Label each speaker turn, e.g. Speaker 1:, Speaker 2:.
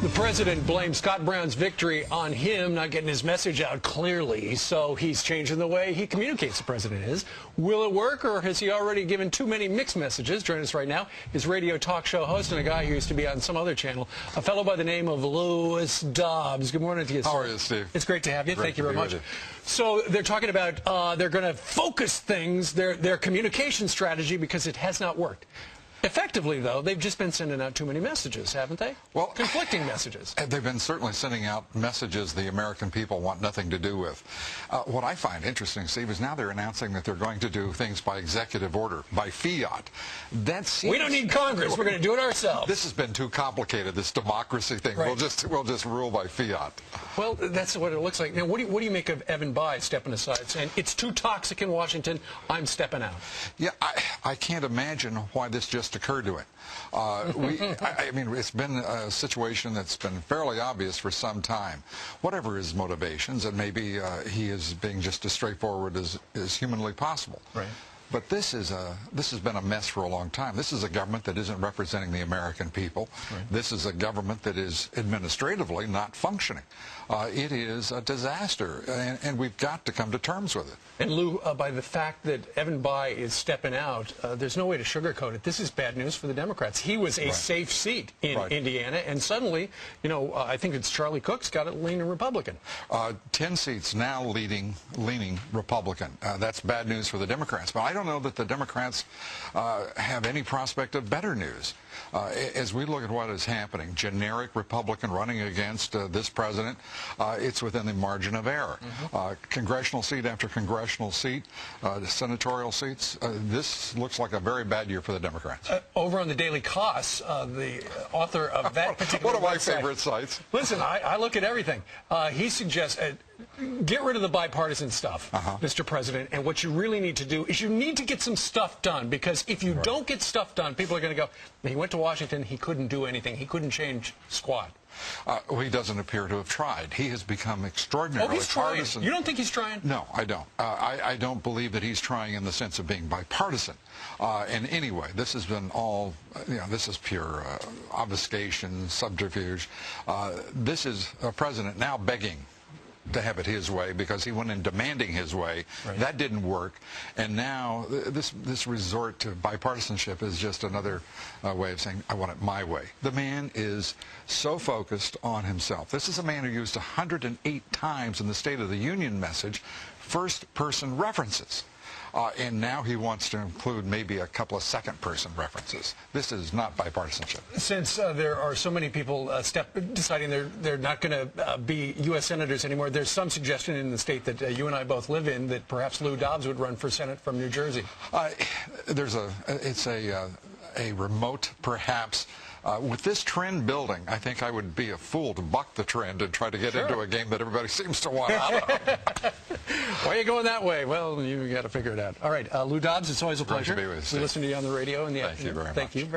Speaker 1: The president blames Scott Brown's victory on him not getting his message out clearly, so he's changing the way he communicates, the president is. Will it work, or has he already given too many mixed messages? Joining us right now is radio talk show host and a guy who used to be on some other channel, a fellow by the name of Louis Dobbs. Good morning to you, sir.
Speaker 2: How are you, Steve?
Speaker 1: It's great to have you.
Speaker 2: Great
Speaker 1: Thank you very much. So they're talking about they're going to focus things, their communication strategy, because it has not worked. Effectively, though, they've just been sending out too many messages, haven't they?
Speaker 2: Well,
Speaker 1: conflicting messages.
Speaker 2: They've been certainly sending out messages the American people want nothing to do with. What I find interesting, Steve, is now they're announcing that they're going to do things by executive order, by fiat.
Speaker 1: We don't need Congress. We're going to do it ourselves.
Speaker 2: This has been too complicated, this democracy thing.
Speaker 1: Right.
Speaker 2: We'll just rule by fiat.
Speaker 1: Well, that's what it looks like. Now, what do you make of Evan Bayh stepping aside, saying it's too toxic in Washington, I'm stepping out?
Speaker 2: Yeah, I can't imagine why this just occurred to him. I mean, it's been a situation that's been fairly obvious for some time. Whatever his motivations, and maybe he is being just as straightforward as humanly possible. Right. But this has been a mess for a long time. This is a government that isn't representing the American people. Right. This is a government that is administratively not functioning. It is a disaster, and we've got to come to terms with it.
Speaker 1: And Lou, by the fact that Evan Bayh is stepping out, there's no way to sugarcoat it. This is bad news for the Democrats. He was a safe seat in Indiana, and suddenly, you know, I think it's Charlie Cook's got it leaning Republican.
Speaker 2: 10 seats now leaning Republican. That's bad news for the Democrats. But I don't know that the Democrats have any prospect of better news. As we look at what is happening, generic Republican running against this president, it's within the margin of error. Congressional seat after congressional seat, senatorial seats, this looks like a very bad year for the Democrats.
Speaker 1: Over on the Daily Kos, the author of that particular
Speaker 2: one of my favorite sites.
Speaker 1: Listen, I look at everything. He suggests get rid of the bipartisan stuff, Mr. President, and what you really need to do is you need to get some stuff done, because if you don't get stuff done, people are going to go, he went to Washington, he couldn't do anything, he couldn't change squad.
Speaker 2: Well, he doesn't appear to have tried. He has become extraordinarily partisan.
Speaker 1: You don't think he's trying?
Speaker 2: No, I don't. I don't believe that he's trying in the sense of being bipartisan. And anyway, this has been all, this is pure obfuscation, subterfuge. This is a president now begging to have it his way, because he went in demanding his way. Right. That didn't work, and now this resort to bipartisanship is just another way of saying, I want it my way. The man is so focused on himself. This is a man who used 108 times in the State of the Union message first-person references. And now he wants to include maybe a couple of second-person references. This is not bipartisanship. Since
Speaker 1: there are so many people deciding they're not going to be U.S. senators anymore, there's some suggestion in the state that you and I both live in that perhaps Lou Dobbs would run for Senate from New Jersey. It's
Speaker 2: a remote, perhaps. With this trend building, I think I would be a fool to buck the trend and try to get into a game that everybody seems to want out of.
Speaker 1: Why are you going that way? Well, you got to figure it out. All right, Lou Dobbs, it's always a pleasure.
Speaker 2: Great to be with you.
Speaker 1: We listen to you on the radio in the afternoon.
Speaker 2: Thank you very much.
Speaker 1: Thank you.